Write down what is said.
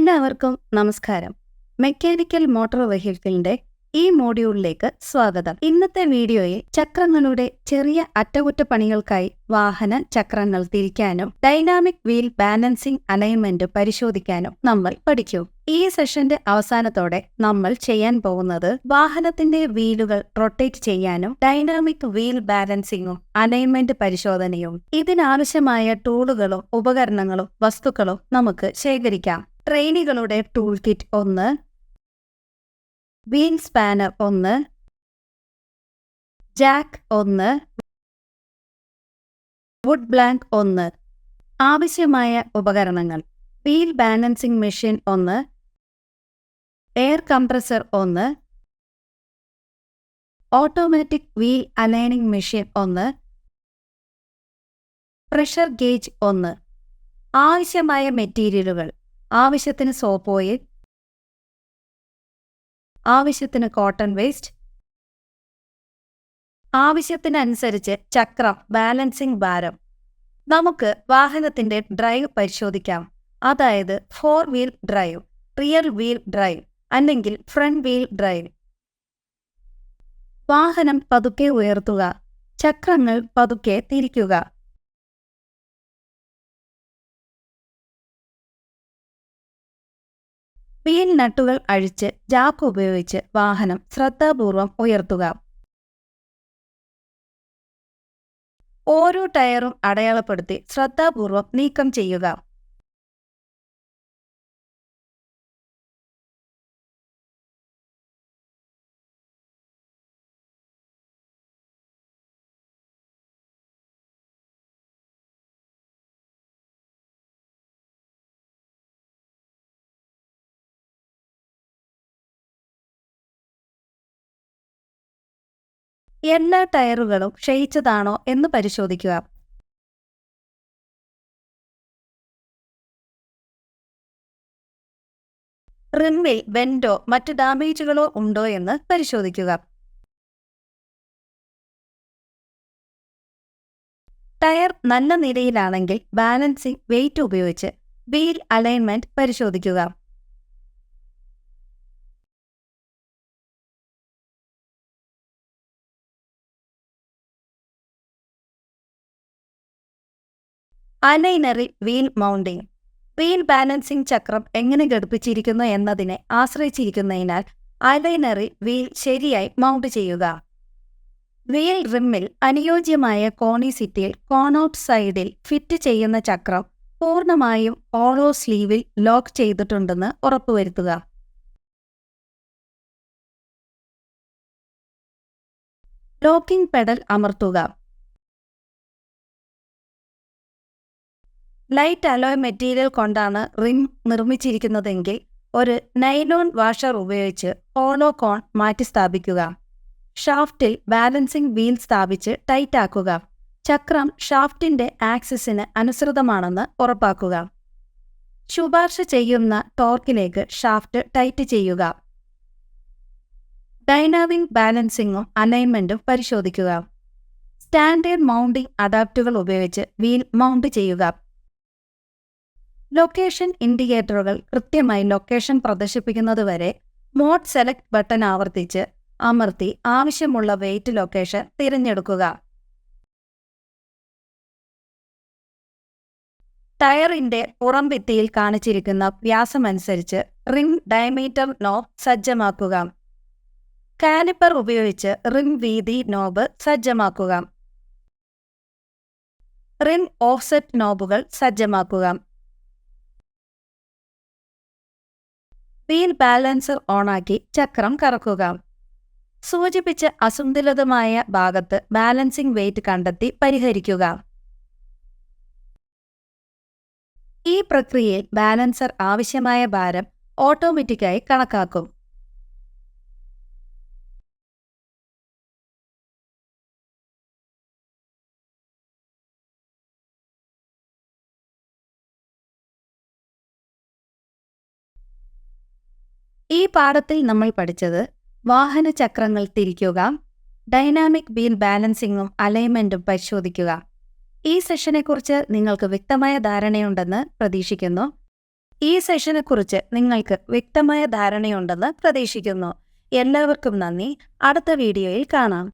എല്ലാവർക്കും നമസ്കാരം. Mechanical motor വെഹിക്കിളിന്റെ ഈ മോഡ്യൂളിലേക്ക് സ്വാഗതം. ഇന്നത്തെ വീഡിയോയിൽ ചക്രങ്ങളുടെ ചെറിയ അറ്റകുറ്റപ്പണികൾക്കായി വാഹന ചക്രങ്ങൾ തിരിക്കാനും ഡൈനാമിക് വീൽ ബാലൻസിംഗ് അലൈൻമെന്റ് പരിശോധിക്കാനും നമ്മൾ പഠിക്കും. ഈ സെഷന്റെ അവസാനത്തോടെ നമ്മൾ ചെയ്യാൻ പോകുന്നത് വാഹനത്തിന്റെ വീലുകൾ റൊട്ടേറ്റ് ചെയ്യാനും ഡൈനാമിക് വീൽ ബാലൻസിംഗും അലൈൻമെന്റ് പരിശോധനയും ഇതിനാവശ്യമായ ടൂളുകളും ഉപകരണങ്ങളും വസ്തുക്കളും നമുക്ക് ശേഖരിക്കാം. ട്രെയിനികളുടെ tool kit 1, wheel spanner 1, jack 1, wood blank 1. ആവശ്യമായ ഉപകരണങ്ങൾ: wheel balancing machine 1, air compressor 1, automatic wheel aligning machine 1, pressure gauge 1. ആവശ്യമായ മെറ്റീരിയലുകൾ: ആവശ്യത്തിന് സോപ്പ് ഓയിൽ, ആവശ്യത്തിന് കോട്ടൺ വേസ്റ്റ്, ആവശ്യത്തിനനുസരിച്ച് ചക്രം ബാലൻസിംഗ് ഭാരം. നമുക്ക് വാഹനത്തിന്റെ ഡ്രൈവ് പരിശോധിക്കാം. അതായത് 4 wheel drive, rear wheel drive അല്ലെങ്കിൽ ഫ്രണ്ട് വീൽ ഡ്രൈവ്. വാഹനം പതുക്കെ ഉയർത്തുക, ചക്രങ്ങൾ പതുക്കെ തിരിക്കുക. വീൽ നട്ടുകൾ അഴിച്ച് ജാക്ക് ഉപയോഗിച്ച് വാഹനം ശ്രദ്ധാപൂർവം ഉയർത്തുക. ഓരോ ടയറും അടയാളപ്പെടുത്തി ശ്രദ്ധാപൂർവം നീക്കം ചെയ്യുക. എല്ലാ ടയറുകളും ക്ഷയിച്ചതാണോ എന്ന് പരിശോധിക്കുക. റിമ്മിൽ വെന്റോ മറ്റ് ഡാമേജുകളോ ഉണ്ടോ എന്ന് പരിശോധിക്കുക. ടയർ നല്ല നിലയിലാണെങ്കിൽ ബാലൻസിംഗ് വെയിറ്റ് ഉപയോഗിച്ച് വീൽ അലൈൻമെന്റ് പരിശോധിക്കുക. അലൈനറിൽ വീൽ മൗണ്ടിംഗ്. വീൽ ബാലൻസിംഗ് ചക്രം എങ്ങനെ ഘടിപ്പിച്ചിരിക്കുന്നു എന്നതിനെ ആശ്രയിച്ചിരിക്കുന്നതിനാൽ അലൈനറിൽ വീൽ ശരിയായി മൗണ്ട് ചെയ്യുക. വീൽ റിമ്മിൽ അനുയോജ്യമായ കോണിസിറ്റിയിൽ കോണൌട്ട് സൈഡിൽ ഫിറ്റ് ചെയ്യുന്ന ചക്രം പൂർണ്ണമായും ഓളോ സ്ലീവിൽ ലോക്ക് ചെയ്തിട്ടുണ്ടെന്ന് ഉറപ്പുവരുത്തുക. ലോക്കിംഗ് പെഡൽ അമർത്തുക. ലൈറ്റ് അലോയ് മെറ്റീരിയൽ കൊണ്ടാണ് റിം നിർമ്മിച്ചിരിക്കുന്നതെങ്കിൽ ഒരു നൈലോൺ വാഷർ ഉപയോഗിച്ച് ഹോളോ കോൺ മാറ്റി സ്ഥാപിക്കുക. ഷാഫ്റ്റിൽ ബാലൻസിംഗ് വീൽ സ്ഥാപിച്ച് ടൈറ്റ് ആക്കുക. ചക്രം ഷാഫ്റ്റിന്റെ ആക്സിസിന് അനുസൃതമാണെന്ന് ഉറപ്പാക്കുക. ശുപാർശ ചെയ്യുന്ന ടോർക്കിലേക്ക് ഷാഫ്റ്റ് ടൈറ്റ് ചെയ്യുക. ഡൈനാമിക് ബാലൻസിംഗും അലൈൻമെന്റും പരിശോധിക്കുക. സ്റ്റാൻഡേർഡ് മൗണ്ടിംഗ് അഡാപ്റ്റുകൾ ഉപയോഗിച്ച് വീൽ മൗണ്ട് ചെയ്യുക. ലൊക്കേഷൻ ഇൻഡിക്കേറ്ററുകൾ കൃത്യമായി ലൊക്കേഷൻ പ്രദർശിപ്പിക്കുന്നതുവരെ മോഡ് സെലക്ട് ബട്ടൺ ആവർത്തിച്ച് അമർത്തി ആവശ്യമുള്ള വെയിറ്റ് ലൊക്കേഷൻ തിരഞ്ഞെടുക്കുക. ടയറിന്റെ പുറംഭിത്തിയിൽ കാണിച്ചിരിക്കുന്ന വ്യാസമനുസരിച്ച് റിം ഡയമീറ്റർ നോബ് സജ്ജമാക്കുക. കാലിപ്പർ ഉപയോഗിച്ച് റിം വീതി നോബ് സജ്ജമാക്കുക. റിം ഓഫ്സെറ്റ് നോബുകൾ സജ്ജമാക്കുക. വീൽ ബാലൻസർ ഓണാക്കി ചക്രം കറക്കുക. സൂചിപ്പിച്ച അസന്തുലിതമായ ഭാഗത്ത് ബാലൻസിംഗ് വെയിറ്റ് കണ്ടെത്തി പരിഹരിക്കുക. ഈ പ്രക്രിയയിൽ ബാലൻസർ ആവശ്യമായ ഭാരം ഓട്ടോമാറ്റിക്കായി കണക്കാക്കും. ഈ പാഠത്തിൽ നമ്മൾ പഠിച്ചത് വാഹന ചക്രങ്ങൾ തിരിക്കുക, ഡൈനാമിക് വീൽ ബാലൻസിംഗും അലൈൻമെന്റും പരിശോധിക്കുക. ഈ സെഷനെക്കുറിച്ച് നിങ്ങൾക്ക് വ്യക്തമായ ധാരണയുണ്ടെന്ന് പ്രതീക്ഷിക്കുന്നു. ഈ സെഷനെക്കുറിച്ച് നിങ്ങൾക്ക് വ്യക്തമായ ധാരണയുണ്ടെന്ന് പ്രതീക്ഷിക്കുന്നു. എല്ലാവർക്കും നന്ദി. അടുത്ത വീഡിയോയിൽ കാണാം.